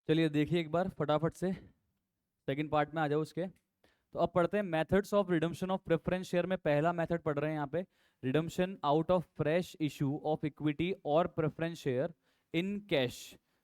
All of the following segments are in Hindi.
चलिए देखिए एक बार फटाफट से सेकंड पार्ट में आ जाओ उसके। तो अब पढ़ते हैं methods of redemption of preference share में पहला मेथड पढ़ रहे हैं यहाँ पे, redemption out of fresh issue of equity और preference share in cash.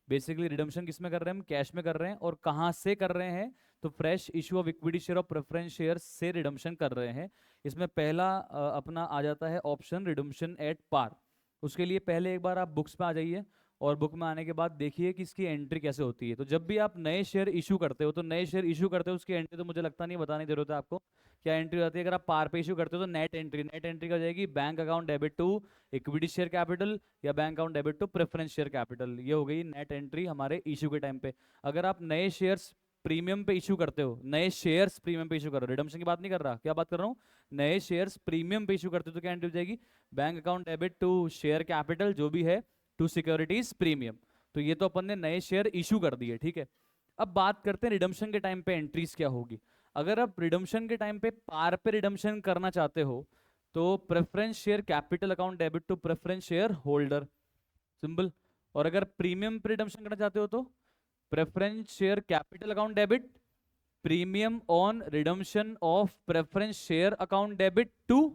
Basically redemption किस में कर रहे हैं हम, कैश में कर रहे हैं। और कहाँ से कर रहे हैं, तो fresh issue of equity share of preference share से रिडम्पशन कर रहे हैं। इसमें पहला अपना आ जाता है ऑप्शन रिडम्पशन एट पार। उसके लिए पहले एक बार आप बुक्स में आ जाइए और बुक में आने के बाद देखिए कि इसकी एंट्री कैसे होती है। तो जब भी आप नए शेयर इशू करते हो, तो नए शेयर इशू करते हो उसकी एंट्री तो मुझे लगता नहीं बताने की जरूरत है आपको, क्या एंट्री होती है। अगर आप पार पे इशू करते हो तो नेट एंट्री, नेट एंट्री क्या हो जाएगी, bank account debit to equity share capital या bank account debit to preference share capital. ये हो गई नेट एंट्री हमारे इशू के टाइम पे। अगर आप नए शेयर्स प्रीमियम पे इशू करते हो, नए शेयर्स प्रीमियम पे इशू कर रहे हो, रिडम्पशन की बात नहीं कर रहा, क्या बात कर रहा हूँ, नए शेयर्स प्रीमियम पे इशू करते हो तो क्या एंट्री हो जाएगी, bank account debit to share capital जो भी है टू सिक्योरिटीज प्रीमियम। तो ये तो अपन ने नए शेयर इशू कर दिए, ठीक है। अब बात करते हैं रिडम्पशन के टाइम पे एंट्रीज क्या होगी। अगर आप रिडम्पशन के टाइम पे पार पे रिडम्पशन करना चाहते हो तो preference share capital account debit to preference share holder, simple. और अगर प्रीमियम पे रिडम्पशन करना चाहते हो तो preference share capital account debit premium on redemption of preference share account debit to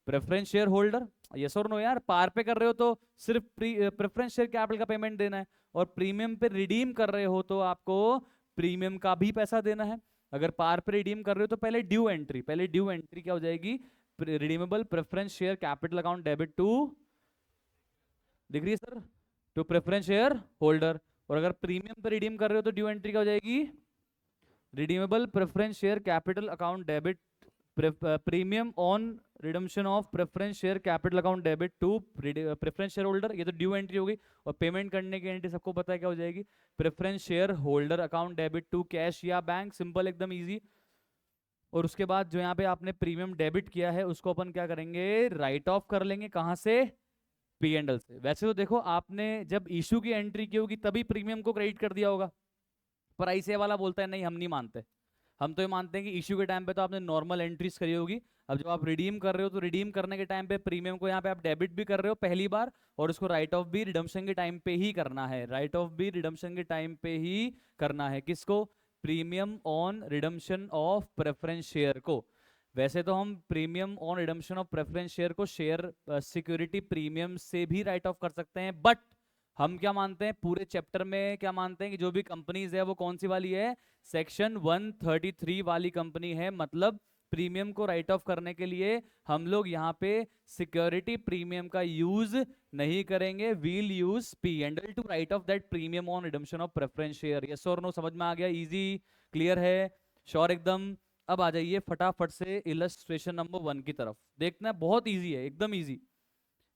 preference share holder. Yes और नो यार, पार पे कर रहे हो तो सिर्फ प्रेफरेंस शेयर कैपिटल का पेमेंट देना है, और प्रीमियम पे रिडीम कर रहे हो तो आपको प्रीमियम का भी पैसा देना है। अगर पार पे रिडीम कर रहे हो तो पहले ड्यू एंट्री, पहले ड्यू एंट्री क्या हो जाएगी, redeemable preference share capital account debit to, दिख रही है sir, to preference share holder. और अगर प्रीमियम पे रिडीम कर रहे हो तो ड्यू एंट्री क्या हो जाएगी, redeemable preference share capital account debit premium on redemption of preference share capital account debit to preference share holder. ये तो ड्यू एंट्री होगी। और पेमेंट करने की एंट्री सबको पता है क्या हो जाएगी, preference share holder account debit to cash या बैंक, सिंपल एकदम इजी। और उसके बाद जो यहाँ पे आपने प्रीमियम डेबिट किया है उसको अपन क्या करेंगे, राइट ऑफ कर लेंगे, कहाँ से, पी एंड एल से। वैसे तो देखो आपने जब इशू की एंट्री की होगी तभी प्रीमियम को क्रेडिट कर दिया होगा, पर आईसीए वाला बोलता है नहीं हम नहीं मानते, हम तो ये मानते हैं कि इश्यू के टाइम पे तो आपने नॉर्मल एंट्रीज करी होगी। अब जब आप रिडीम कर रहे हो तो रिडीम करने के टाइम पे प्रीमियम को यहाँ पे आप डेबिट भी कर रहे हो पहली बार, और उसको राइट ऑफ भी रिडम्पशन के टाइम पे ही करना है, राइट ऑफ भी रिडम्पशन के टाइम पे ही करना है। किसको, premium on redemption of preference share को। वैसे तो हम premium on redemption of preference share को शेयर सिक्योरिटी प्रीमियम से भी राइट ऑफ कर सकते हैं, बट हम क्या मानते हैं पूरे चैप्टर में, क्या मानते हैं कि जो भी कंपनीज है वो कौन सी वाली है, सेक्शन 133 वाली कंपनी है। मतलब प्रीमियम को राइट ऑफ करने के लिए हम लोग यहाँ पे सिक्योरिटी प्रीमियम का यूज नहीं करेंगे, we'll use P and L to write off that premium on redemption of preference share. Yes और नो, समझ में आ गया, इजी क्लियर है, श्योर एकदम। अब आ जाइए फटाफट से इलस्ट्रेशन नंबर 1 की तरफ, देखना है बहुत इजी है, एकदम easy.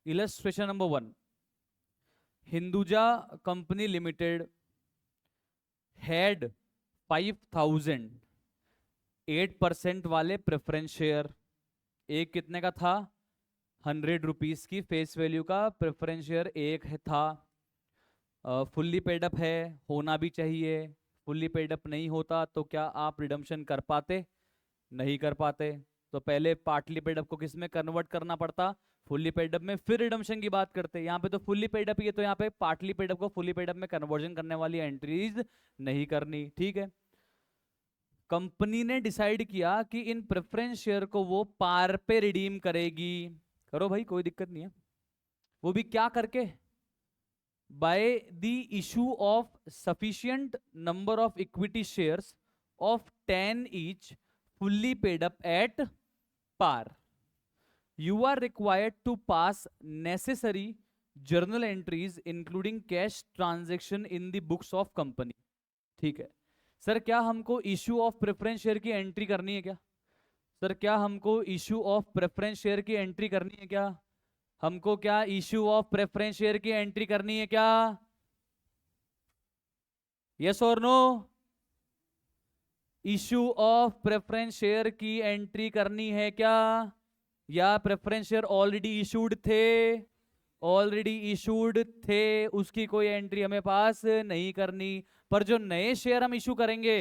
Illustration number 1, Hinduja company limited had 5000 8% वाले प्रेफरेंस शेयर। एक कितने का था, 100 रुपीज की फेस वैल्यू का प्रेफरेंस शेयर एक है था। फुल्ली पेडअप है, होना भी चाहिए। फुल्ली पेडअप नहीं होता तो क्या आप रिडम्पशन कर पाते, नहीं कर पाते। तो पहले पार्टली पेडअप को किस में कन्वर्ट करना पड़ता, फुल्ली पेडअप में, फिर रिडम्पशन की बात करते हैं। यहाँ पे तो फुल्ली पेडअप ही है तो यहाँ पे पार्टली पेडअप को फुल्ली पेडअप में कन्वर्जन करने वाली एंट्रीज नहीं करनी, ठीक है। कंपनी ने डिसाइड किया कि इन प्रेफरेंस शेयर को वो पार पे रिडीम करेगी, करो भाई कोई दिक्कत नहीं है, वो भी क्या करके, by the issue of sufficient number of equity shares of 10 each fully paid up at par. You are required to pass necessary journal entries including cash transaction in the books of company. ठीक है सर, क्या हमको इशू ऑफ प्रेफरेंस शेयर की एंट्री करनी है क्या, सर क्या हमको इशू ऑफ प्रेफरेंस शेयर की एंट्री करनी है क्या, हमको क्या इशू ऑफ प्रेफरेंस शेयर की एंट्री करनी है क्या, यस और no, issue of preference share की एंट्री करनी है क्या, या प्रेफरेंस शेयर ऑलरेडी इशूड थे, ऑलरेडी इशूड थे, उसकी कोई एंट्री हमें पास नहीं करनी। पर जो नए शेयर हम इशू करेंगे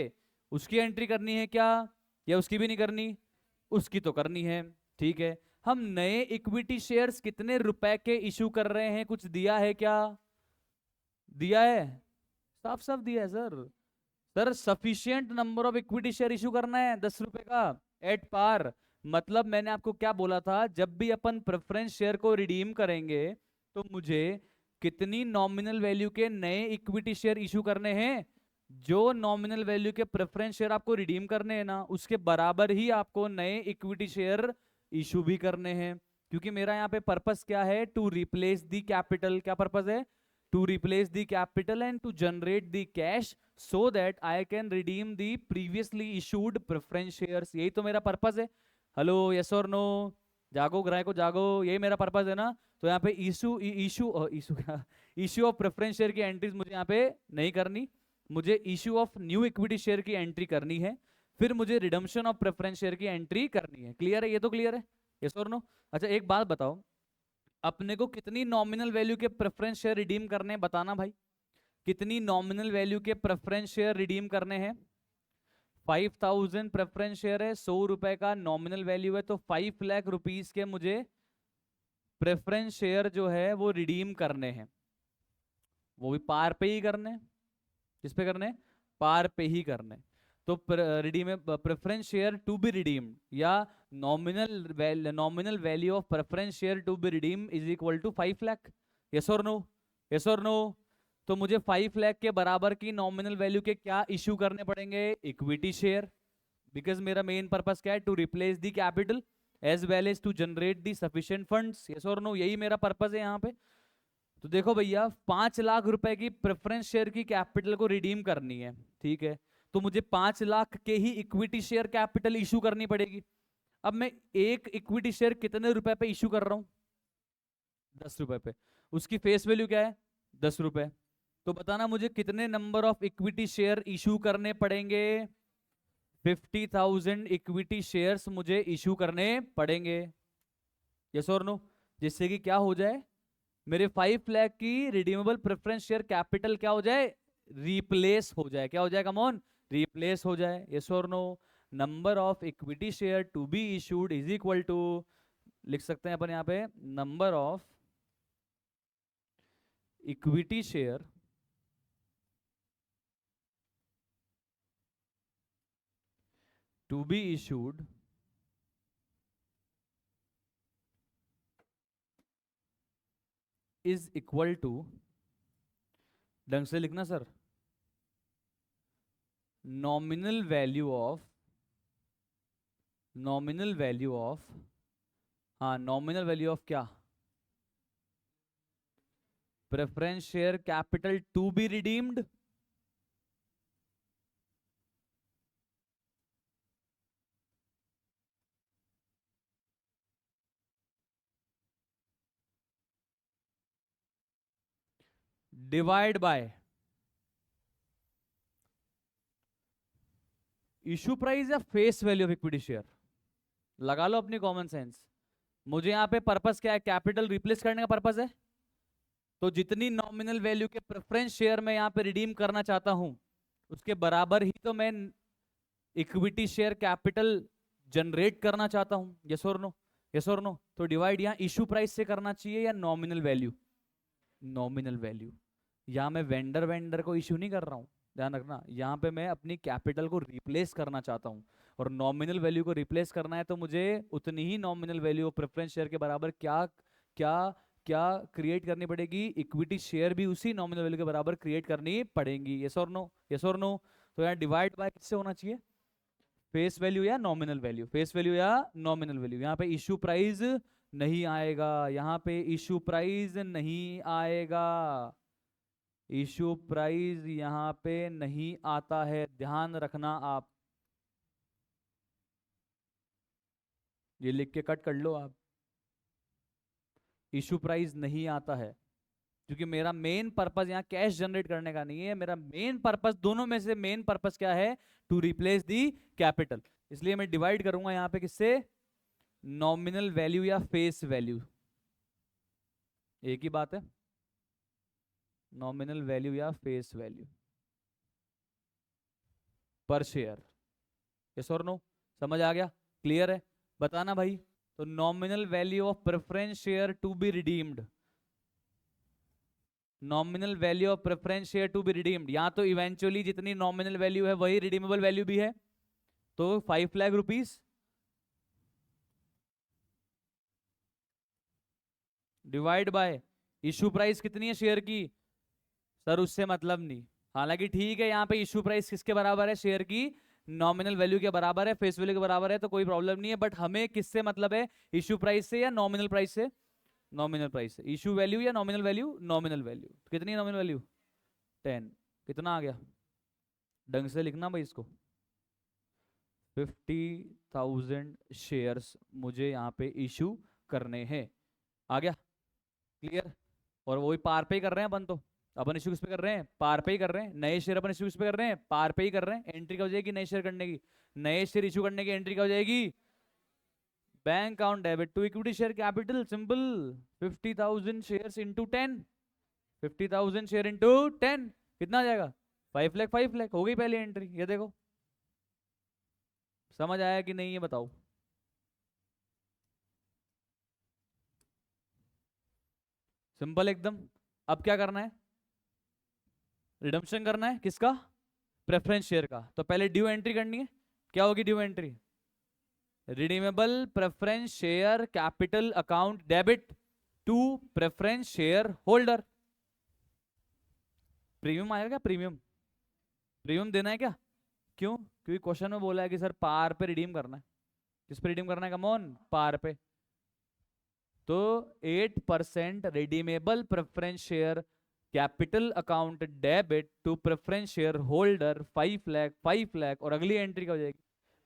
उसकी एंट्री करनी है क्या, या उसकी भी नहीं करनी, उसकी तो करनी है, ठीक है। हम नए इक्विटी शेयर्स कितने रुपए के इशू कर रहे हैं, कुछ दिया है क्या, दिया है, साफ साफ दिया है sir. Sir sufficient number of equity share issue करना है 10 रुपए का एट पार। मतलब मैंने आपको क्या बोला था, जब भी अपन प्रेफरेंस शेयर को रिडीम करेंगे तो मुझे कितनी नॉमिनल वैल्यू के नए इक्विटी शेयर इशू करने हैं? जो नॉमिनल वैल्यू के प्रेफरेंस शेयर आपको रिडीम करने हैं ना, उसके बराबर ही आपको नए इक्विटी शेयर इशू भी करने हैं। क्योंकि मेरा यहाँ पे पर्पस क्या है, टू रिप्लेस दी कैपिटल। क्या पर्पस है? To replace the capital and to generate the cash so that I can redeem the previously issued preference shares. यही तो मेरा पर्पस है। हेलो, यस और नो? जागो ग्राहको जागो, यही मेरा पर्पस है ना। तो यहाँ पे इशू इशू इशू क्या, इशू ऑफ प्रेफरेंस शेयर की एंट्रीज मुझे यहाँ पे नहीं करनी। मुझे issue of new equity share की एंट्री करनी है, फिर मुझे रिडम्पशन ऑफ प्रेफरेंस शेयर की एंट्री करनी है। क्लियर है? ये तो क्लियर है, यस और नो? अच्छा एक बात बताओ, अपने को कितनी नॉमिनल वैल्यू के प्रेफरेंस शेयर रिडीम करने हैं, बताना भाई। कितनी नॉमिनल वैल्यू के प्रेफरेंस शेयर रिडीम करने हैं? 5000 प्रेफरेंस शेयर है, 100 रुपए का नॉमिनल वैल्यू है, तो 5 लाख रुपीज के मुझे प्रेफरेंस शेयर जो है वो रिडीम करने हैं। वो भी पार पे ही करने। किस पे करने? पार पे ही करने। तो redeem preference share to be redeemed या nominal value of preference share to be redeem is equal to 5 lakh. Yes और नो? यस और नो? तो मुझे 5 लाख के बराबर की नॉमिनल वैल्यू के क्या इश्यू करने पड़ेंगे? Equity share. बिकॉज मेरा मेन पर्पस क्या है, to replace the capital as well as to generate the sufficient funds. Yes और नो? यही मेरा पर्पस है यहाँ पे। तो देखो भैया, 5 लाख रुपए की प्रेफरेंस शेयर की कैपिटल को रिडीम करनी है, ठीक है? तो मुझे 5 लाख के ही इक्विटी शेयर कैपिटल इशू करनी पड़ेगी। अब मैं एक इक्विटी शेयर कितने रुपए पे इशू कर रहा हूं? 10 रुपए पे। उसकी फेस वैल्यू क्या है? 10 रुपए। तो बताना मुझे कितने number of equity share issue करने पड़ेंगे? 50,000 इक्विटी शेयर्स मुझे इशू करने पड़ेंगे। यस और नो? जिससे कि क्या हो जाए, मेरे 5 लाख की रिडीमेबल प्रेफरेंस शेयर कैपिटल क्या हो जाए? रिप्लेस हो जाए। क्या हो जाए कमॉन? रिप्लेस हो जाए। यस और no? Number of equity share to be issued is equal to, लिख सकते हैं अपन यहां पे, number of equity share to be issued is equal to, ढंग से लिखना sir, nominal value of, nominal value of, हाँ नॉमिनल वैल्यू ऑफ क्या? Preference share capital to be redeemed divide by issue price या face value of equity share. लगा लो अपनी कॉमन सेंस। मुझे यहाँ पे पर्पस क्या है? कैपिटल रिप्लेस करने का पर्पस है। तो जितनी नॉमिनल वैल्यू के प्रेफरेंस शेयर मैं यहाँ पे रिडीम करना चाहता हूं, उसके बराबर ही तो मैं इक्विटी शेयर कैपिटल जनरेट करना चाहता हूं। यस और नो? यस और नो? तो डिवाइड यहाँ इशू प्राइस से करना चाहिए या नॉमिनल वैल्यू? Nominal value. यहाँ मैं वेंडर वेंडर को इशू नहीं कर रहा हूँ, ध्यान रखना। यहाँ पे मैं अपनी कैपिटल को रिप्लेस करना चाहता हूँ, और नॉमिनल वैल्यू को रिप्लेस करना है तो मुझे उतनी ही नॉमिनल वैल्यू प्रेफरेंस शेयर के बराबर क्या क्या क्या क्रिएट करनी पड़ेगी? इक्विटी शेयर भी उसी नॉमिनल वैल्यू के बराबर क्रिएट करनी पड़ेंगी। यस और नो? यस और नो? तो यहाँ डिवाइड बाय किससे होना चाहिए? फेस वैल्यू या नॉमिनल वैल्यू? फेस वैल्यू या नॉमिनल वैल्यू? यहाँ पे इशू प्राइस नहीं आएगा, यहाँ पे इशू प्राइस नहीं आएगा, इशू प्राइस यहाँ पे नहीं आता है, ध्यान रखना आप। ये लिख के कट कर लो आप, इशू प्राइस नहीं आता है। क्योंकि मेरा मेन पर्पस यहाँ कैश जनरेट करने का नहीं है, मेरा मेन पर्पस, दोनों में से मेन पर्पस क्या है? To replace the capital. इसलिए मैं डिवाइड करूंगा यहाँ पे किससे? नॉमिनल वैल्यू या फेस वैल्यू, एक ही बात है, नॉमिनल वैल्यू या face value per share. Yes और नो? समझ आ गया? क्लियर है? बताना भाई। तो nominal value of preference share to be redeemed, nominal value of preference share to be redeemed, यहाँ तो इवेंचुअली जितनी नॉमिनल वैल्यू है वही रिडीमेबल वैल्यू भी है, तो 5 lakh rupees divide by issue price कितनी है शेयर की, सर उससे मतलब नहीं। हालांकि ठीक है, यहाँ पे इशू प्राइस किसके बराबर है, शेयर की नॉमिनल वैल्यू के बराबर है, फेस वैल्यू के बराबर है, तो कोई प्रॉब्लम नहीं है। बट हमें किससे मतलब है, इशू प्राइस से या नॉमिनल प्राइस से, नॉमिनल प्राइस से। इशू वैल्यू या नॉमिनल वैल्यू, नॉमिनल वैल्यू कितनी, नॉमिनल वैल्यू 10, कितना आ गया, ढंग से लिखना भाई इसको, 50,000 शेयर्स मुझे यहाँ पे इशू करने हैं, आ गया क्लियर। और वही पार पे ही कर रहे हैं अपन, तो अपन इशू किस पे कर रहे हैं, पार पे ही कर रहे हैं, नए शेयर अपन इशू किस पे कर रहे हैं, पार पे ही कर रहे हैं। एंट्री क्या हो जाएगी नए शेयर करने की, नए शेयर इशू करने की एंट्री क्या हो जाएगी, bank account debit to equity share capital, simple. 50,000 shares into 10, 50,000 share into 10 कितना आ जाएगा, 5 लाख, 5 लाख हो गई पहली एंट्री। ये देखो समझ आया कि नहीं, ये बताओ। सिंपल एकदम। अब क्या करना है, रिडम्पशन करना है किसका, प्रेफरेंस शेयर का। तो पहले ड्यू एंट्री करनी है, क्या होगी due entry, redeemable preference share capital account debit to preference share holder. Premium आएगा क्या, प्रीमियम, प्रीमियम देना है क्या, क्यों, क्योंकि क्वेश्चन में बोला है कि सर पार पे रिडीम करना है, किस पे रिडीम करना है, कमॉन पार पे। तो 8% redeemable preference share capital account debit to preference share holder 5 lakh, 5 lakh, और अगली एंट्री क्या हो जाएगी,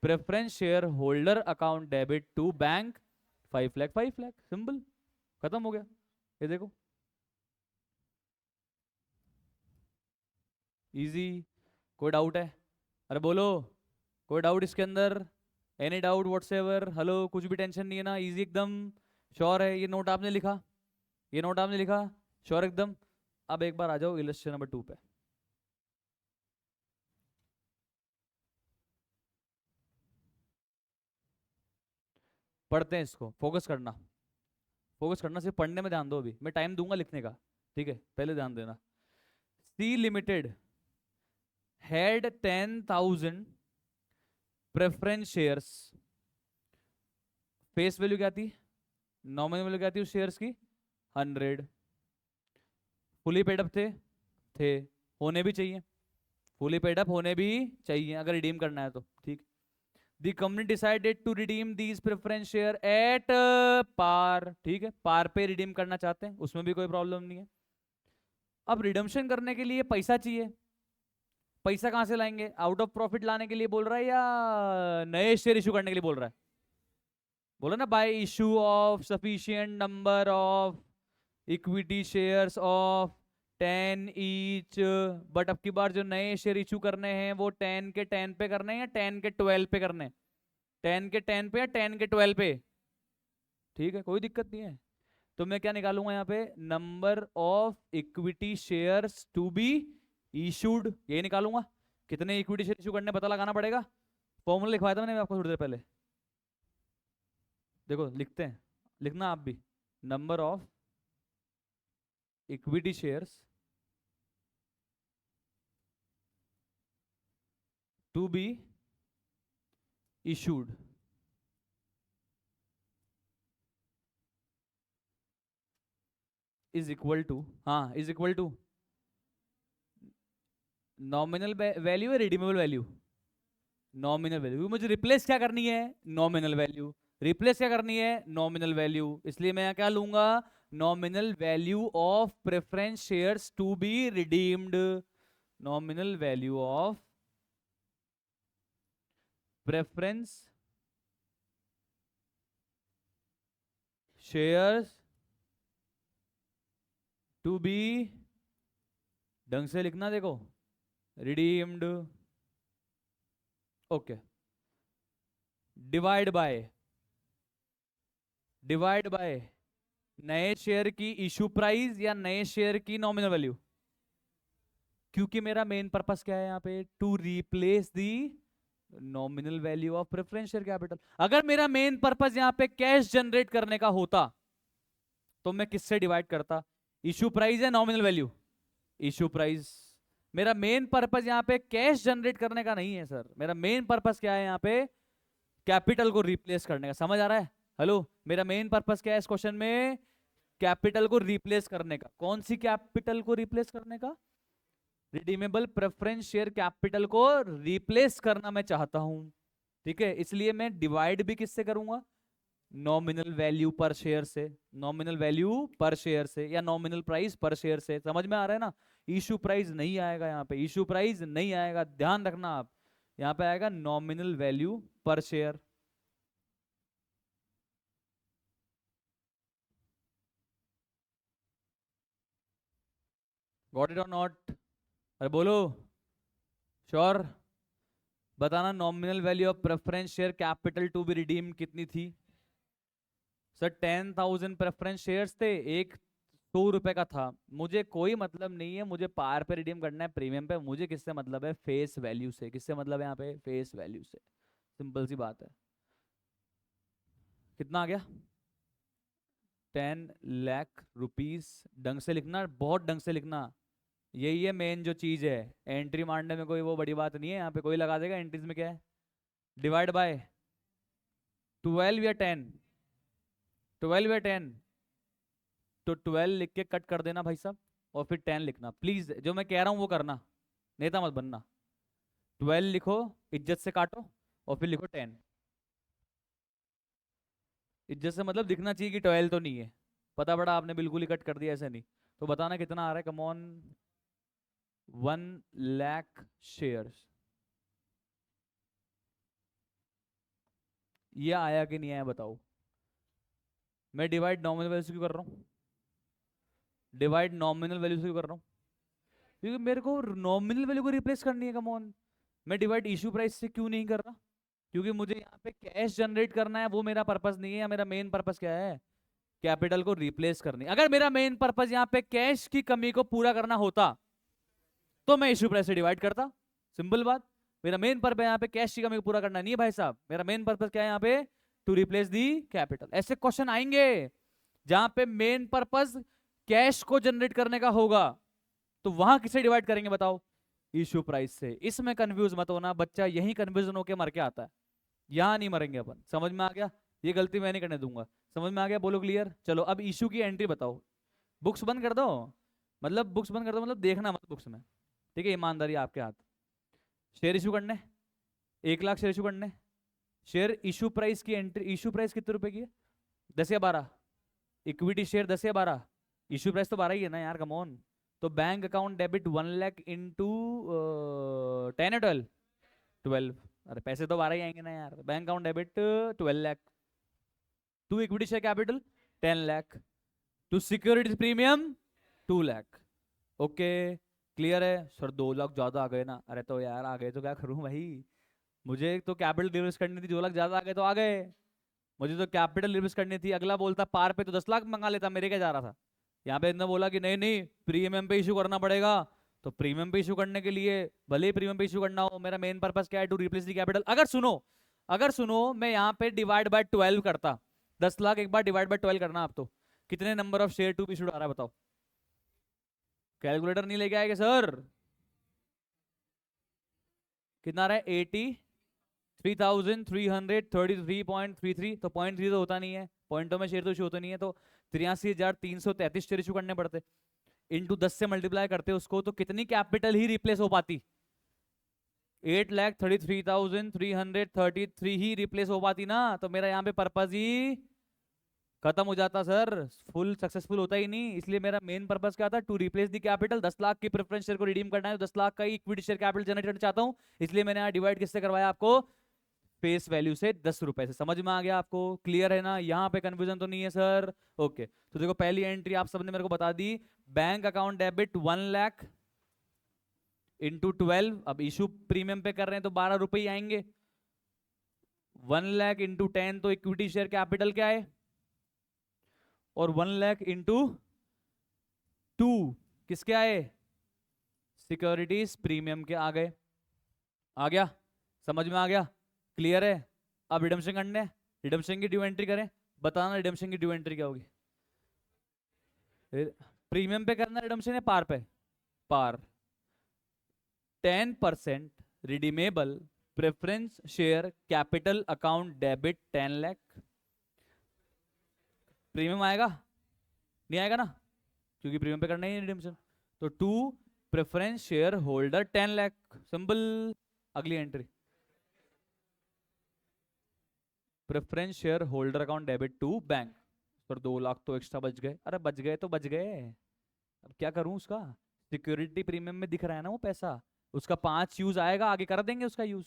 preference share holder account debit to bank 5 lakh, 5 lakh, simple, खत्म हो गया। ये देखो इजी। कोई डाउट है, अरे बोलो, कोई डाउट इसके अंदर, any doubt what's ever, hello, कुछ भी टेंशन नहीं है ना, इजी एकदम, श्योर है। ये नोट आपने लिखा, ये नोट आपने लिखा, श्योर एकदम। अब एक बार आ जाओ इलस्ट्रेशन नंबर 2 पे। पढ़ते हैं इसको, फोकस करना, फोकस करना, सिर्फ पढ़ने में ध्यान दो, अभी मैं टाइम दूंगा लिखने का, ठीक है, पहले ध्यान देना। C limited had 10,000 preference shares, face value क्या थी, नॉमिनल वैल्यू क्या थी उस शेयर्स की, 100, फुली पेड अप थे, होने भी चाहिए, फुली पेड अप होने भी चाहिए अगर रिडीम करना है तो, ठीक। The company decided to redeem these preference share at par, ठीक है, पार पे रिडीम करना चाहते हैं, उसमें भी कोई प्रॉब्लम नहीं है। अब रिडम्पशन करने के लिए पैसा चाहिए, पैसा कहां से लाएंगे, आउट ऑफ प्रॉफिट लाने के लिए बोल रहा है या नए शेयर इशू करने के लिए बोल रहा है, बोला ना, bye issue of sufficient number of equity shares of 10 each. But अब की बार जो नए शेयर इशू करने हैं वो 10 के 10 पे करने हैं या 10 के 12 पे करने हैं, 10 के 10 पे या 10 के 12 पे, ठीक है, कोई दिक्कत नहीं है। तो मैं क्या निकालूंगा यहाँ पे, number of equity shares to be issued, ये निकालूंगा। कितने इक्विटी शेयर इशू करने पता लगाना पड़ेगा, फॉर्मूला लिखवाया था मैंने आपको थोड़ी देर पहले, देखो लिखते हैं, लिखना आप भी, number of equity shares to be issued is equal to, हाँ is equal to nominal value है रिडीमेबल वैल्यू, नॉमिनल वैल्यू, मुझे रिप्लेस क्या करनी है, नॉमिनल वैल्यू, रिप्लेस क्या करनी है, नॉमिनल वैल्यू, इसलिए मैं क्या लूंगा, nominal value of preference shares to be redeemed, nominal value of preference shares to be, ढंग से लिखना देखो, redeemed, okay, divide by, divide by नए शेयर की इशू प्राइस या नए शेयर की नॉमिनल वैल्यू, क्योंकि मेरा मेन पर्पस क्या है यहाँ पे, to replace the nominal value of preference share capital. अगर मेरा मेन पर्पस यहाँ पे कैश जनरेट करने का होता तो मैं किससे डिवाइड करता, इशू प्राइस या नॉमिनल वैल्यू, इशू प्राइस। मेरा मेन पर्पस यहाँ पे कैश जनरेट करने का नहीं है सर, मेरा मेन पर्पस क्या है यहाँ पे, कैपिटल को रिप्लेस करने का। समझ आ रहा है? हेलो, मेरा मेन पर्पस क्या है इस क्वेश्चन में, कैपिटल को रिप्लेस करने का। कौन सी कैपिटल को रिप्लेस करने का? रिडीमेबल प्रेफरेंस शेयर कैपिटल को रिप्लेस करना मैं चाहता हूं। ठीक है, इसलिए मैं डिवाइड भी किससे करूंगा, नॉमिनल वैल्यू पर शेयर से, नॉमिनल वैल्यू पर शेयर से, या नॉमिनल प्राइस पर शेयर से। समझ में आ रहा है ना? इशू प्राइस नहीं आएगा यहाँ पे, इशू प्राइस नहीं आएगा, ध्यान रखना आप। यहाँ पे आएगा nominal value per share. Got it or not? अरे बोलो, श्योर? बताना nominal value of preference share capital to be redeem कितनी थी? सर 10,000 प्रेफरेंस शेयर्स थे, एक 100 रुपए का था। मुझे कोई मतलब नहीं है, मुझे पार पे रिडीम करना है, प्रीमियम पे। मुझे किससे मतलब है? फेस वैल्यू से। किससे मतलब है यहाँ पे? फेस वैल्यू से। सिंपल सी बात है। कितना आ गया? 10 लाख रुपीज। ढंग से लिखना, बहुत ढंग से लिखना। यही है मेन जो चीज है, एंट्री मारने में कोई वो बड़ी बात नहीं है। यहाँ पे कोई लगा देगा एंट्रीज में क्या है, डिवाइड बाय 12 या 10, 12 या 10, तो 12 लिख के कट कर देना भाई साहब, और फिर 10 लिखना। प्लीज जो मैं कह रहा हूँ वो करना, नेता मत बनना। 12 लिखो, इज्जत से काटो, और फिर लिखो 10। इज्जत से मतलब दिखना चाहिए कि 12 तो नहीं है। पता पड़ा आपने बिल्कुल ही कट कर दिया, ऐसे नहीं। तो बताना कितना आ रहा है, कम ऑन। 1 लाख शेयर्स। ये आया कि नहीं आया बताओ? मैं डिवाइड नॉमिनल वैल्यू से क्यों कर रहा हूँ? डिवाइड नॉमिनल वैल्यू से क्यों कर रहा हूँ? क्योंकि मेरे को नॉमिनल वैल्यू को रिप्लेस करनी है, कम ऑन। मैं डिवाइड इशू प्राइस से क्यों नहीं कर रहा? क्योंकि मुझे यहाँ पे कैश जनरेट करना है, वो मेरा पर्पस नहीं है। या मेरा मेन पर्पस क्या है, कैपिटल को रिप्लेस करनी। अगर मेरा मेन पर्पस यहाँ पे कैश की कमी को पूरा करना होता तो मैं इशू प्राइस से डिवाइड करता। सिंपल बात। मेरा मेन पर्पस यहाँ पे कैश की कमी को पूरा करना नहीं है भाई साहब। मेरा मेन पर्पस क्या है यहाँ पे, टू रिप्लेस दी कैपिटल। ऐसे क्वेश्चन आएंगे जहां पे मेन पर्पस कैश को जनरेट करने का होगा, तो वहां किसे डिवाइड करेंगे बताओ? इशू प्राइस से। इसमें कंफ्यूज मत होना, बच्चा यही कंफ्यूजन होके मर के आता है। यहां नहीं मरेंगे अपन। समझ में आ गया? ये गलती मैं नहीं करने दूंगा। समझ में आ गया? बोलो क्लियर। चलो अब इशू की एंट्री बताओ। बुक्स बंद कर दो, मतलब बुक्स बंद कर दो, मतलब देखना मत बुक्स में। ठीक है, ईमानदारी आपके हाथ। शेयर इशू करने, 1 लाख शेयर इशू करने। शेयर इशू प्राइस की एंट्री, इशू प्राइस कितने रुपए की है? 10 या 12? इक्विटी शेयर 10 या 12? इशू प्राइस तो 12 ही है ना यार, कम ऑन। तो bank account debit 1 lakh into 10 या 12? 12। अरे पैसे तो 12 ही आएंगे ना यार। Bank account debit 12 lakh, to equity share capital 10 lakh, to securities premium 2 lakh. Okay, clear है सर? 2 लाख ज्यादा आ गए ना? अरे तो यार आ गए तो क्या करूं भाई, मुझे तो कैपिटल रिवर्स करनी थी। 2 लाख ज्यादा आ गए तो आ गए, मुझे तो कैपिटल रिवर्स करनी थी। अगला बोलता पार पे तो 10 लाख मंगा लेता, मेरे क्या जा रहा था। यहाँ पे इतना बोला कि नहीं नहीं प्रीमियम पे इशू करना पड़ेगा। तो प्रीमियम पे इशू करने के लिए, भले ही प्रीमियम पे इशू करना हो, मेरा मेन पर्पस क्या है, टू रिप्लेस दी कैपिटल। अगर सुनो, अगर सुनो, मैं यहाँ पे डिवाइड बाय 12 करता, 10 लाख एक बार डिवाइड बाय 12 करना आप, तो कितने number of share to be issued आ रहा है बताओ? कैलकुलेटर नहीं लेके आएगा सर? कितना आ रहा है? 83,333.33। तो 0.3 तो होता नहीं है, पॉइंटों में शेयर तो इशू होता नहीं है। तो 83,333 शेयर इशू करने पड़ते। इंटू 10 से मल्टीप्लाई करते उसको, तो कितनी कैपिटल ही रिप्लेस हो पाती? 8,33,333 ही रिप्लेस हो पाती ना। तो मेरा यहाँ पे पर्पज ही खत्म हो जाता सर, फुल सक्सेसफुल होता ही नहीं। इसलिए मेरा मेन पर्पस क्या था, to replace the capital. 10 lakh की प्रेफरेंस शेयर को रिडीम करना है, तो 10 लाख का इक्विटी शेयर कैपिटल जनरेट करना चाहता हूँ। इसलिए मैंने यहाँ डिवाइड किससे करवाया आपको? फेस वैल्यू से, 10 रुपए से। समझ में आ गया आपको? क्लियर है ना? यहाँ पे कंफ्यूजन तो नहीं है सर? ओके, तो देखो पहली एंट्री आप सबने मेरे को बता दी, bank account debit 1 lakh into 12। अब इशू प्रीमियम पे कर रहे हैं तो 12 रुपए ही आएंगे। 1 लाख इंटू 10, तो इक्विटी शेयर कैपिटल क्या है? और 1 लाख इंटू 2 किसके आए? सिक्योरिटीज प्रीमियम के आ गए। आ गया? समझ में आ गया? क्लियर है? अब रिडम्पशन करने, रिडम्पशन की ड्यू एंट्री करें। बताना रिडम्पशन की ड्यू एंट्री क्या होगी? प्रीमियम पे करना रिडम्पशन है पार पे? पार 10% redeemable preference share capital account debit 10 lakh. Premium आएगा नहीं आएगा ना, क्योंकि प्रीमियम पे करना ही है रिडीम्शन। तो to preference share holder 10 lakh, simple. अगली entry preference share holder account debit to bank, पर 2 लाख तो एक्स्ट्रा बच गए। अरे बच गए तो बच गए, अब क्या करूं उसका, सिक्योरिटी प्रीमियम में दिख रहा है ना वो पैसा, उसका 5 यूज आएगा, आगे कर देंगे उसका यूज।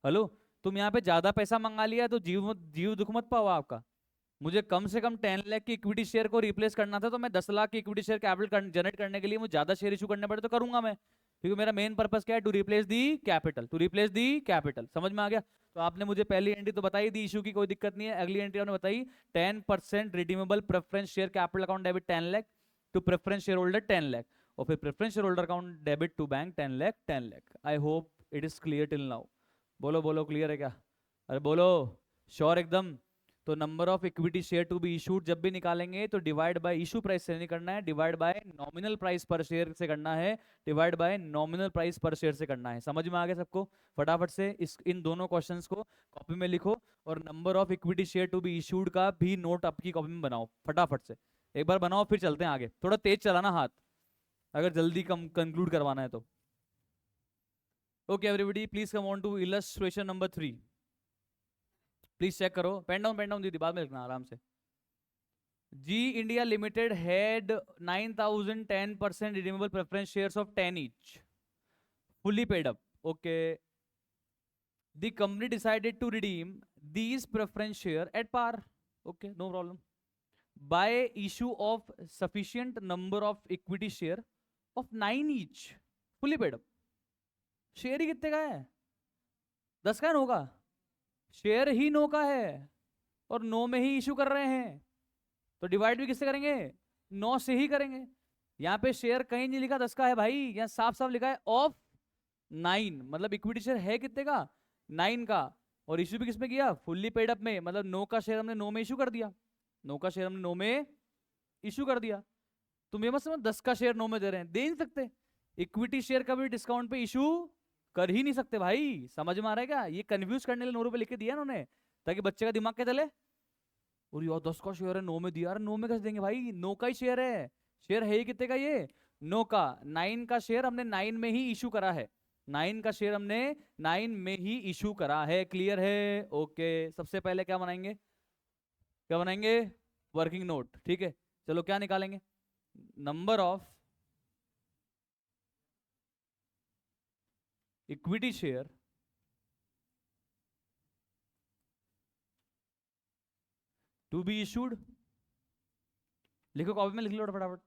हेलो, तुम यहाँ पे ज्यादा पैसा मंगा लिया तो जीव दुख मत पाओ आपका। मुझे कम से कम 10 लाख की इक्विटी शेयर को रिप्लेस करना था, तो मैं 10 लाख की इक्विटी शेयर कैपिटल जनरेट करने के लिए मुझे ज्यादा शेयर इशू करने पड़े तो करूंगा मैं, क्योंकि मेरा मेन पर्पस क्या है, to replace the capital, to replace the capital. समझ में आ गया? तो आपने मुझे पहली एंट्री तो बताई दी इशू की, कोई दिक्कत नहीं है। अगली एंट्री आपने बताई 10% redeemable preference share capital account debit 10 lakh to preference share holder 10 lakh, और फिर preference share holder account debit to bank 10 lakh 10 lakh. I hope it is clear till now. बोलो बोलो, क्लियर है क्या? अरे बोलो, श्योर एकदम। तो number of equity share to be issued जब भी निकालेंगे तो डिवाइड बाय इशू प्राइस से नहीं करना है, डिवाइड बाय नॉमिनल प्राइस पर शेयर से करना है, डिवाइड बाय नॉमिनल प्राइस पर शेयर से करना है। समझ में आ गया सबको? फटाफट से इन दोनों क्वेश्चंस को कॉपी में लिखो, और number of equity share to be issued का भी नोट आपकी कॉपी में बनाओ फटाफट से। एक बार बनाओ फिर चलते हैं आगे, थोड़ा तेज चलाना हाथ अगर जल्दी कंक्लूड करवाना है तो। Okay everybody, please come on to illustration number 3। Please check करो, पेन डाउन दीदी, बाद में लिखना आराम से। G India limited had 9,010% redeemable preference shares of 10 each, fully paid up. Okay. The company decided to redeem these preference share at par. Okay, no problem. By issue of sufficient number of equity share of 9 each, fully paid up. Share ही कितने का है? 10 का 9 का शेयर ही 9 का है, और 9 में ही इशू कर रहे हैं, तो डिवाइड भी किससे करेंगे? 9 से ही करेंगे। यहाँ पे शेयर कहीं नहीं लिखा 10 का है भाई, यहाँ साफ साफ लिखा है ऑफ 9, मतलब इक्विटी शेयर है कितने का? 9 का, और इशू भी किसमें किया? फुल्ली पेड अप में, मतलब 9 का शेयर हमने 9 में इशू कर दिया, 9 का शेयर हमने 9 में इशू कर दिया। तुम ये मत समझ 10 का शेयर 9 में दे रहे हैं, दे नहीं सकते। इक्विटी शेयर का भी डिस्काउंट पे इशू कर ही नहीं सकते भाई। समझ में आ रहा है क्या? ये कंफ्यूज करने के लिए 9 रुपए लिख के दिया उन्होंने, ताकि बच्चे का दिमाग क्या चले, और यार 10 का शेयर है 9 में दिया, 9 में कैसे देंगे भाई, 9 का ही शेयर है। शेयर है ही कितने का? ये 9 का। 9 का शेयर हमने 9 में ही इशू करा है, 9 का शेयर हमने 9 में ही इशू करा है। क्लियर है? ओके। सबसे पहले क्या बनाएंगे, क्या बनाएंगे? Working note. ठीक है, चलो क्या निकालेंगे? Number of equity share to be issued. लिखो, कॉपी में लिख लो फटाफट,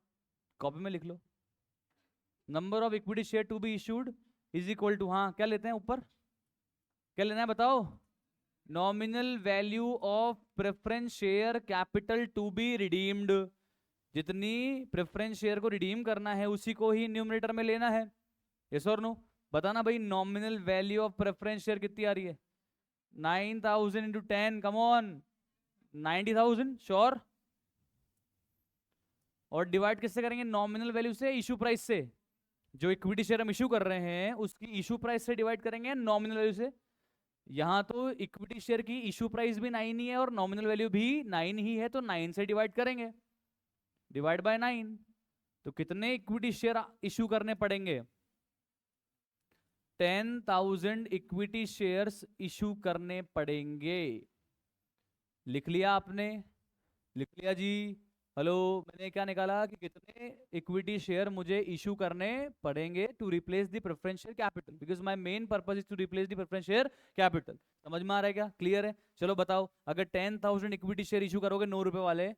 कॉपी में लिख लो। Number of equity share to be issued is equal to, हाँ क्या लेते हैं ऊपर, क्या लेना है बताओ? Nominal value of preference share capital to be redeemed. जितनी प्रेफरेंस शेयर को रिडीम करना है उसी को ही न्यूमरेटर में लेना है। यस और नो? बताना भाई, nominal value of preference share कितनी आ रही है? 9,000 इंटू 10, कम ऑन, 90,000 श्योर। और डिवाइड किससे करेंगे? नॉमिनल वैल्यू से, इशू प्राइस से। जो इक्विटी शेयर हम इशू कर रहे हैं उसकी इशू प्राइस से डिवाइड करेंगे नॉमिनल वैल्यू से। यहां तो इक्विटी शेयर की इशू प्राइस भी 9 ही है और नॉमिनल वैल्यू भी 9 ही है, तो 9 से डिवाइड करेंगे, डिवाइड बाय 9। तो कितने इक्विटी शेयर इशू करने पड़ेंगे? 10,000 इक्विटी शेयर्स इशू करने पड़ेंगे। लिख लिया आपने? लिख लिया जी? हेलो, मैंने क्या निकाला कि कितने इक्विटी शेयर मुझे इशू करने पड़ेंगे to replace the preference share capital, because my main purpose is to replace the preference share capital. समझ में आ रहा है क्या? क्लियर है? चलो बताओ, अगर 10,000 इक्विटी शेयर इशू करोगे 9 रुपए वाले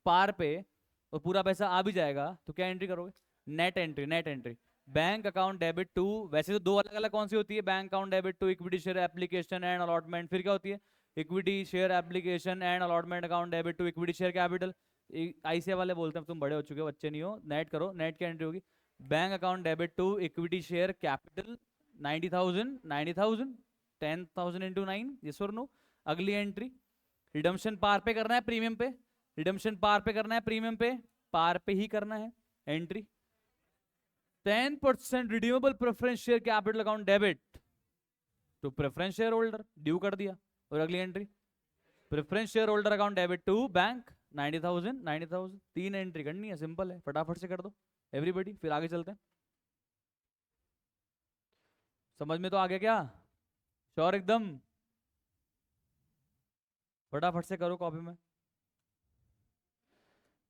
पार पे, और पूरा पैसा आ भी जाएगा, तो क्या एंट्री करोगे? Net entry. Net entry bank account debit to, वैसे तो दो अलग अलग कौन सी होती है, bank account debit to equity share application and allotment, फिर क्या होती है? Equity share application and allotment account debit to equity share capital. ICI वाले बोलते हैं, तुम बड़े हो चुके हो, बच्चे नहीं हो। नेट करो, नेट की एंट्री होगी bank account debit to equity share capital 90,000, 90,000, 10,000 into 9, yes और नो। अगली एंट्री रिडम्पशन पार पे करना है, प्रीमियम पे, रिडम्पशन पार पे करना है, प्रीमियम पे, पार पे ही करना है entry. 10% redeemable preference share capital account debit to preference share holder, due कर दिया। और अगली entry preference share holder account debit to bank 90,000 90,000। 3 entry करनी है, सिंपल है, फटाफट से कर दो एवरीबॉडी, फिर आगे चलते हैं। समझ में तो आ गया क्या? श्योर एकदम? फटाफट से करो कॉपी में।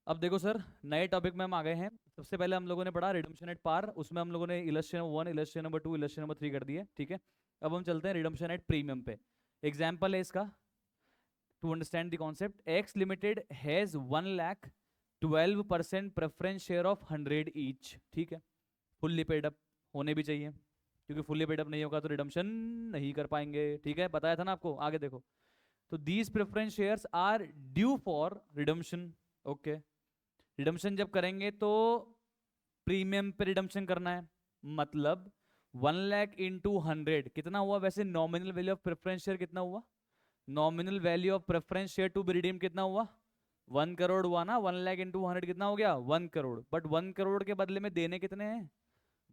अब देखो सर, नए टॉपिक में हम आ गए हैं। सबसे पहले हम लोगों ने पढ़ा रिडम्पशन एट पार, उसमें हम लोगों ने illustration 1, illustration number 2, illustration number 3 कर दिए, ठीक है। अब हम चलते हैं रिडम्पशन एट प्रीमियम पे। एग्जाम्पल है इसका, to understand the concept. X limited has 1,12% preference share of 100 each, ठीक है। फुल्ली पेड अप होने भी चाहिए, क्योंकि फुल्ली पेड अप नहीं होगा तो रिडम्पशन नहीं कर पाएंगे, ठीक है, बताया था ना आपको। आगे देखो, तो these preference shares are due for redemption, okay. Redemption जब करेंगे तो प्रीमियम पे रिडम्पशन करना है, मतलब 1 लाख इंटू 100 कितना हुआ? वैसे nominal value of preference share कितना हुआ? Nominal value of preference share to be redeem कितना हुआ? 1 करोड़ हुआ ना। 1 लाख इंटू 100 कितना हो गया? 1 करोड़। बट 1 करोड़ के बदले में देने कितने हैं?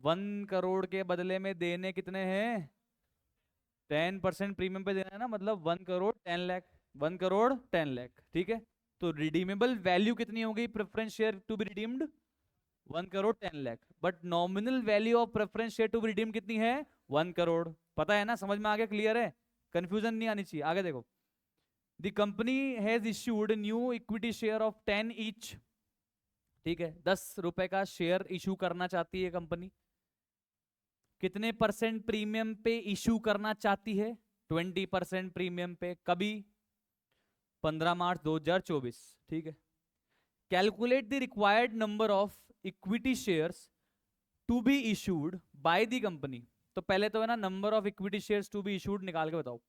1 करोड़ के बदले में देने कितने हैं? 10% प्रीमियम पे देना है ना, मतलब 1 करोड़ 10 लाख। 1 करोड़ 10 लाख, ठीक है। तो रिडीमेबल वैल्यू कितनी हो गई preference share to be redeemed? 1 crore 10 lakh. But nominal value of preference share to be redeem कितनी है? 1 करोड़। पता है ना? समझ में आ गया? क्लियर है? कंफ्यूजन नहीं आनी चाहिए। आगे देखो, the company has issued new equity share of 10 each, ठीक है। 10 रुपए का शेयर इशू करना चाहती है कंपनी। कितने परसेंट प्रीमियम पे इशू करना चाहती है? 20% प्रीमियम पे। कभी? 15 मार्च 2024, ठीक है। Calculate the required number of equity shares to be issued by the company. तो पहले तो है ना, number of equity shares to be issued निकाल के बताओ।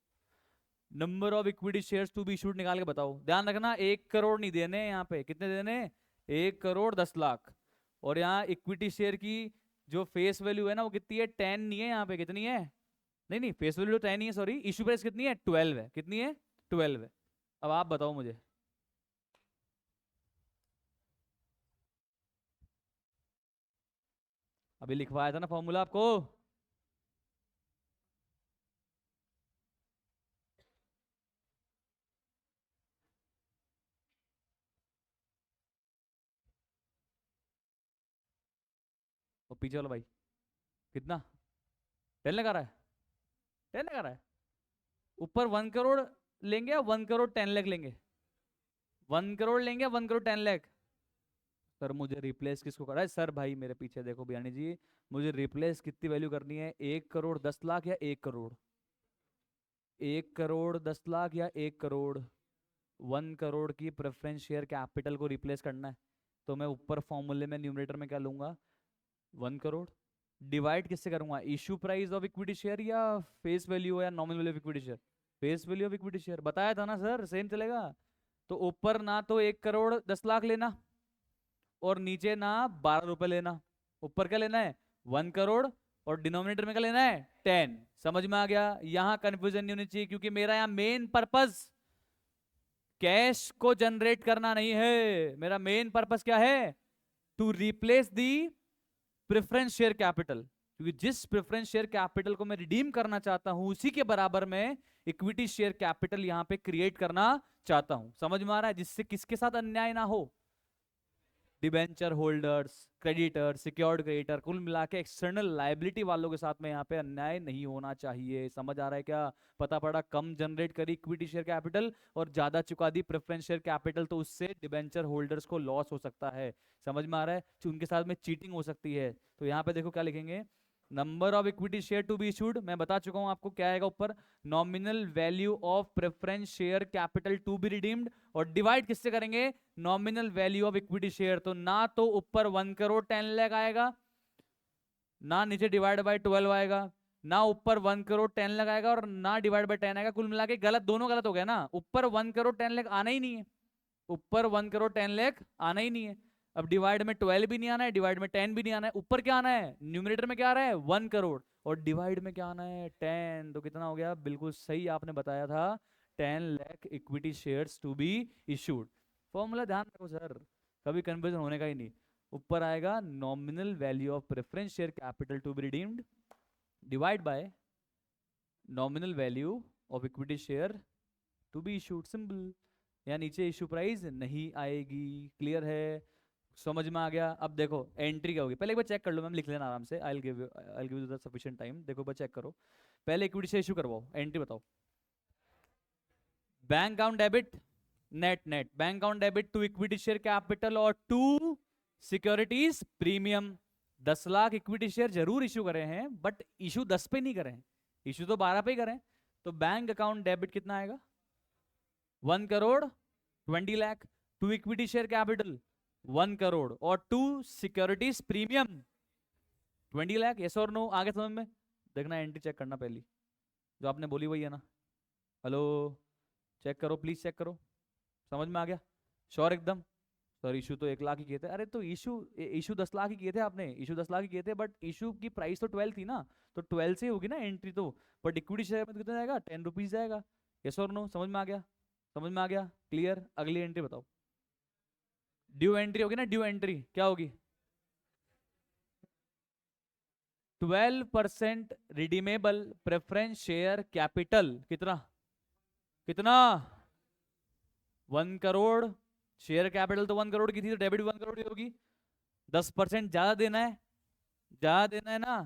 Number of equity shares to be issued निकाल के बताओ। ध्यान रखना, 1 करोड़ नहीं देने यहाँ पे। कितने देने? 1 करोड़ 10 लाख। और यहाँ इक्विटी शेयर की जो फेस वैल्यू है ना, वो कितनी है? 10 नहीं है यहाँ पे। कितनी है? नहीं नहीं, फेस वैल्यू तो 10 नहीं है, सॉरी। इशू प्राइस कितनी है? 12 है। कितनी है? 12 है। अब आप बताओ मुझे। अभी लिखवाया था ना फॉर्मूला आपको। और पीछे वाला भाई कितना? 10 लगा रहा है? 10 लगा रहा है? ऊपर 1 करोड़ लेंगे या 1 करोड़ 10 लाख लेंगे? 1 करोड़ लेंगे या 1 करोड़ 10 लाख? सर मुझे रिप्लेस किसको करा है? सर भाई मेरे पीछे देखो बयानी जी, मुझे रिप्लेस कितनी वैल्यू करनी है? 1 करोड़ 10 लाख या 1 करोड़? 1 करोड़ 10 लाख या 1 करोड़? 1 करोड़ की प्रेफरेंस शेयर कैपिटल को रिप्लेस करना है, तो मैं ऊपर फॉर्मूले में न्यूमरेटर में क्या लूंगा? 1 करोड़। डिवाइड किससे करूंगा? Issue price of equity share या फेस वैल्यू या nominal value of equity share? Face value of equity share. बताया था ना सर, सेम चलेगा। तो ऊपर ना तो 1 करोड़ 10 लाख लेना, और नीचे ना 12 रुपए लेना। ऊपर क्या लेना है? 1 करोड़। और डिनोमिनेटर में क्या लेना है? 10। समझ में आ गया? यहां कंफ्यूजन नहीं होनी चाहिए, क्योंकि मेरा यहां मेन पर्पस कैश को जनरेट करना नहीं है। मेरा मेन पर्पस क्या है? To replace the preference share capital. क्योंकि जिस प्रेफरेंस शेयर कैपिटल को मैं रिडीम करना चाहता हूं, उसी के बराबर में इक्विटी शेयर कैपिटल यहां पे क्रिएट करना चाहता हूं। समझ में आ रहा है? जिससे किसके साथ अन्याय ना हो? Debenture holders, creditor, secured creditor, कुल मिला के एक्सटर्नल लाइबिलिटी वालों के साथ में यहाँ पे अन्याय नहीं होना चाहिए। समझ आ रहा है क्या? पता पड़ा? कम जनरेट करी इक्विटी शेयर कैपिटल और ज्यादा चुका दी प्रेफरेंस शेयर कैपिटल, तो उससे डिबेंचर होल्डर्स को लॉस हो सकता है। समझ में आ रहा है? उनके साथ में चीटिंग हो सकती है। तो यहाँ पे देखो क्या लिखेंगे, number of equity share to be issued, मैं बता चुका हूं आपको क्या आएगा ऊपर, nominal value of preference share capital to be redeemed, और डिवाइड किससे करेंगे? Nominal value of equity share. तो ना तो ऊपर 1 करोड़ 10 लाख आएगा, ना नीचे डिवाइड बाय 12 आएगा, ना ऊपर 1 करोड़ 10 लाख आएगा और ना डिवाइड बाय 10 आएगा। कुल मिला के गलत, दोनों गलत हो गया ना। ऊपर 1 करोड़ 10 लाख आना ही नहीं है, ऊपर 1 करोड़ 10 लाख आना ही नहीं है। अब डिवाइड में 12 भी नहीं आना है, डिवाइड में 10 भी नहीं आना है। ऊपर क्या आना है? न्यूमरेटर में क्या आ रहा है? 1 करोड़। और डिवाइड में क्या आना है? 10। तो कितना हो गया? बिल्कुल सही आपने बताया था, 10 lakh equity shares to be issued. Formula ध्यान रखो सर, कभी कंफ्यूजन होने का ही नहीं। ऊपर आएगा nominal value of preference share capital to be redeemed divide by nominal value of equity share to be issued, simple. या नीचे इशू प्राइस नहीं आएगी। क्लियर है? समझ में आ गया? अब देखो एंट्री क्या होगी, पहले एक बार चेक कर लो मैम, लिख लेना आराम से। I give you the sufficient time. देखो एक बार चेक करो, पहले इक्विटी शेयर इशू करवाओ, एंट्री बताओ। Bank account debit, net net bank account debit to equity share capital और to securities premium. 10 lakh equity share जरूर इशू करे हैं, बट इशू 10 पे नहीं करे हैं, इशू तो 12 पे ही करें। तो बैंक अकाउंट डेबिट कितना आएगा? 1 crore 20 lakh to equity share capital 1 crore और to securities premium 20 lakh. Yes और नो? आगे समझ में? देखना एंट्री चेक करना पहली, जो आपने बोली वही है ना। हेलो, चेक करो प्लीज, चेक करो। समझ में आ गया? श्योर एकदम? सर इशू तो 1 लाख ही किए थे। अरे तो इशू 10 लाख ही किए थे आपने, इशू 10 लाख ही किए थे, बट इशू की प्राइस तो 12 थी ना, तो 12 से ही होगी ना एंट्री तो। बट इक्विटी शेयर में तो कितना जाएगा? 10 रुपीज जाएगा। यस और नो? समझ में आ गया? समझ में आ गया? क्लियर? अगली एंट्री बताओ। ड्यू एंट्री होगी ना, ड्यू एंट्री क्या होगी? 12% रिडीमेबल प्रेफरेंस शेयर कैपिटल, कितना कितना? 1 करोड़। शेयर कैपिटल तो 1 करोड़ की थी, तो डेबिट 1 करोड़ की होगी। 10% ज्यादा देना है, ज्यादा देना है ना,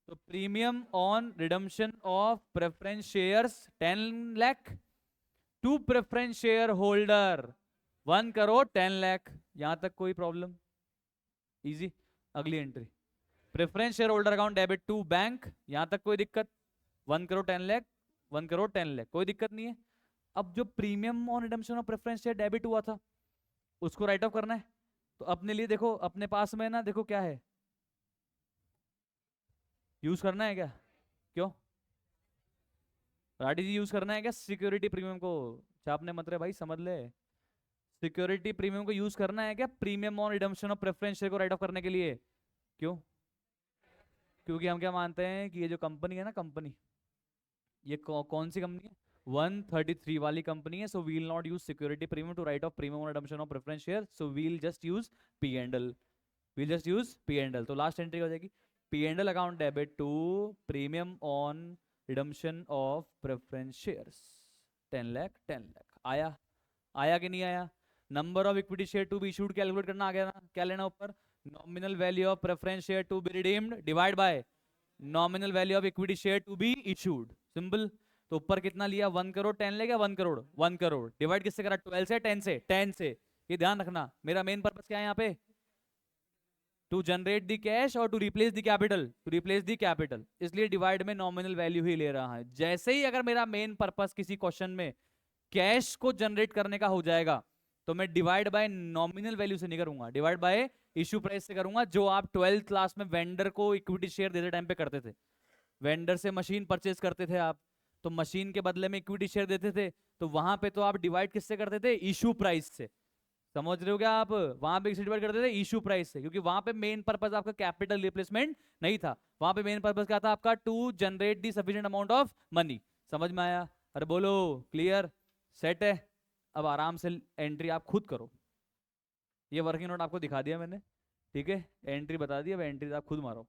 तो premium on redemption of preference shares 10 lakh to preference share holder 1 crore 10 lakh. यहां तक कोई प्रॉब्लम? इजी। अगली entry, preference share holder account debit to bank, यहां तक कोई दिक्कत? 1 करोड़ 10 लाख, 1 करोड़ 10 लाख, कोई दिक्कत नहीं है। अब जो premium on redemption of preference share debit हुआ था, उसको राइट ऑफ करना है। तो अपने लिए देखो, अपने पास में ना देखो क्या है, यूज करना है क्या? क्यों राठी जी यूज करना है क्या सिक्योरिटी प्रीमियम को? छापने मत रहे भाई, समझ ले। सिक्योरिटी प्रीमियम को यूज करना है क्या premium on redemption of preference share को राइट ऑफ करने के लिए? क्यों? क्योंकि हम क्या मानते हैं कि ये जो कंपनी है ना, कंपनी, ये कौन सी कंपनी है? 133 वाली कंपनी है। So we'll not use security premium to write off premium on redemption of preference share, so we'll just use P and L. We'll just use P and L. तो लास्ट एंट्री हो जाएगी P and L account debit to premium on redemption of preference shares 10 lakh 10 lakh. आया? आया कि नहीं आया? Number of equity share to be issued calculate करना आ गया ना? क्या लेना ऊपर? Nominal value of preference share to be redeemed divide by nominal value of equity share to be issued, simple. तो ऊपर कितना लिया? 1 करोड़ 10 ले गया, 1 करोड़ 1 करोड़ डिवाइड किससे करा? 12 से 10 से 10 से। ये ध्यान रखना, मेरा मेन पर्पस क्या है यहाँ पे? टू जनरेट द कैश और to replace the capital, to replace the capital, इसलिए डिवाइड में नॉमिनल वैल्यू ही ले रहा है। जैसे ही अगर मेरा मेन पर्पस किसी क्वेश्चन में कैश को जनरेट करने का हो जाएगा, तो मैं डिवाइड बाय नॉमिनल वैल्यू से नहीं करूंगा, डिवाइड बाय इश्यू प्राइस से करूंगा, जो आप 12th क्लास में वेंडर को इक्विटी शेयर देते टाइम पे करते थे। वेंडर से मशीन परचेज करते थे आप, तो मशीन के बदले में इक्विटी शेयर देते थे, तो वहां पे तो आप डिवाइड किससे करते थे? इशू प्राइस से। समझ रहे हो क्या आप? वहां पे डिवाइड करते थे इशू प्राइस से, क्योंकि वहां पे मेन पर्पस आपका कैपिटल रिप्लेसमेंट नहीं था। वहां पे मेन पर्पस क्या था आपका? To generate the sufficient amount of money. समझ में आया? अरे बोलो, क्लियर? सेट है? अब आराम से एंट्री आप खुद करो। ये वर्किंग नोट आपको दिखा दिया मैंने, ठीक है? एंट्री बता दी, अब एंट्री आप खुद मारो,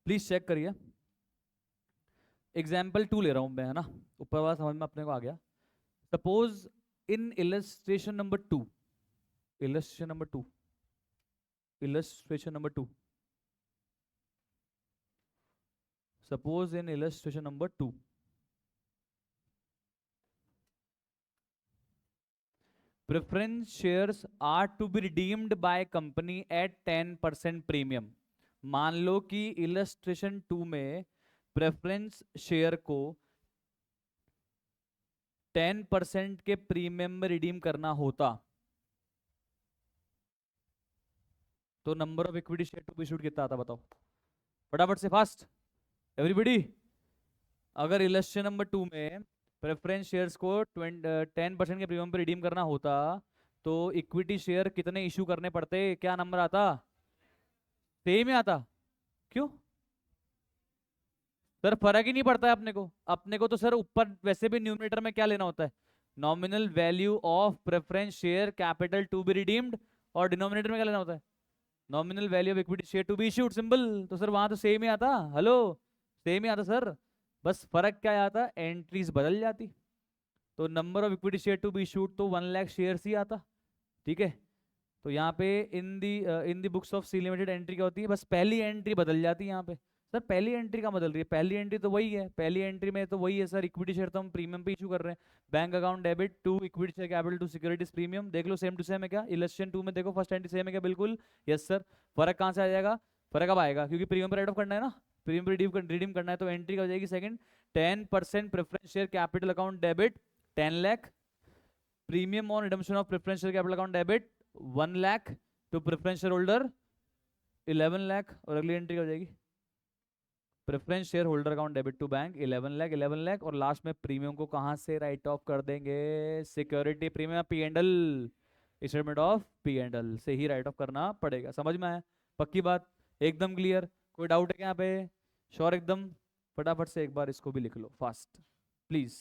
प्लीज चेक करिए। एग्जाम्पल 2 ले रहा हूं मैं, है ना? ऊपर वाला समझ में अपने को आ गया। Suppose in illustration number 2, illustration number 2, illustration number 2, suppose in illustration number 2, preference shares are to be redeemed by company at 10% premium। मान लो कि इलस्ट्रेशन 2 में प्रेफरेंस शेयर को 10% के प्रीमियम में रिडीम करना होता, तो number of equity share to be issued कितना आता? बताओ फटाफट से, फास्ट एवरीबॉडी। अगर इलस्ट्रेशन नंबर 2 में प्रेफरेंस शेयर्स को 10% के प्रीमियम पे रिडीम करना होता, तो इक्विटी शेयर कितने इशू करने पड़ते? क्या नंबर आता? सेम ही आता। क्यों सर? फर्क ही नहीं पड़ता है अपने को। अपने को तो सर ऊपर वैसे भी न्यूमरेटर में क्या लेना होता है? Nominal value of preference share capital to be redeemed, और डिनोमिनेटर में क्या लेना होता है, nominal value of equity share to be issued, simple. तो सर वहां तो सेम ही आता, हेलो, सेम ही आता सर, बस फर्क क्या आता, एंट्रीज बदल जाती। तो number of equity share to be issued तो 1 लाख शेयर ही आता, ठीक है। तो यहाँ पे in the books of C limited entry क्या होती है, बस पहली एंट्री बदल जाती है यहाँ पे। सर पहली एंट्री का बदल रही है, पहली एंट्री तो वही है, पहली एंट्री में तो वही है सर, इक्विटी शेयर तो हम प्रीमियम पे इशू कर रहे हैं। Bank account debit to equity share capital to securities premium, देख लो सेम टू सेम है क्या, इलस्ट्रेशन 2 में देखो फर्स्ट एंट्री सेम है क्या, बिल्कुल यस सर। फर्क कहाँ से आ जाएगा, फर्क अब आएगा क्योंकि प्रीमियम पर राइट ऑफ करना है ना, प्रीमियम पर रिडीम करना है, तो एंट्री का हो जाएगी second, 10% preference share capital account debit 10 lakh, premium on redemption of preference share capital account debit 1 lakh to preference share holder 11 lakh, और अगली एंट्री हो जाएगी preference share holder account debit to bank 11 lakh 11 lakh, और लास्ट में प्रीमियम को कहां से राइट ऑफ कर देंगे, security premium P and L, statement of P and L से ही राइट ऑफ करना पड़ेगा। समझ में आया, पक्की बात, एकदम क्लियर, कोई डाउट है क्या यहाँ पे, श्योर एकदम, फटाफट से एक बार इसको भी लिख लो फास्ट प्लीज।